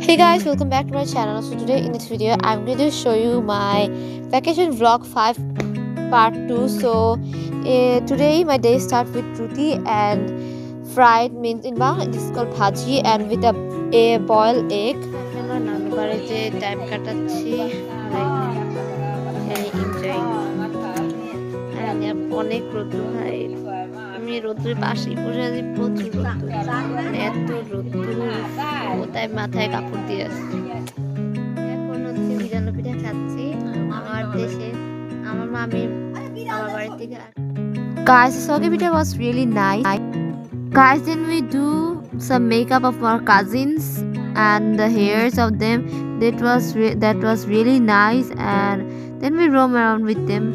Hey guys, welcome back to my channel. So today in this video I'm going to show you my vacation vlog 5 part 2. Today my day starts with roti and fried means in Bangla this is called bhaji and with a boiled egg. I'm নানু বাড়িতে time কাটাচ্ছি, অনেক রোদ্দুর ভাই, আমি রোদ্দুরের পাশেই বসে আছি, প্রচুর রোদ্দুর, এত রোদ্দুর তাই মাথায় কাপড় দিয়ে আসছি। এখন হচ্ছে বিরিয়ানি পিঠা খাচ্ছি আমার দেশে, আমার মামির আমার বাড়ি থেকে। Guys, the soge pita was really nice. Guys, then we do some makeup of our cousins and the hairs of them. That was really nice, and then we roam around with them.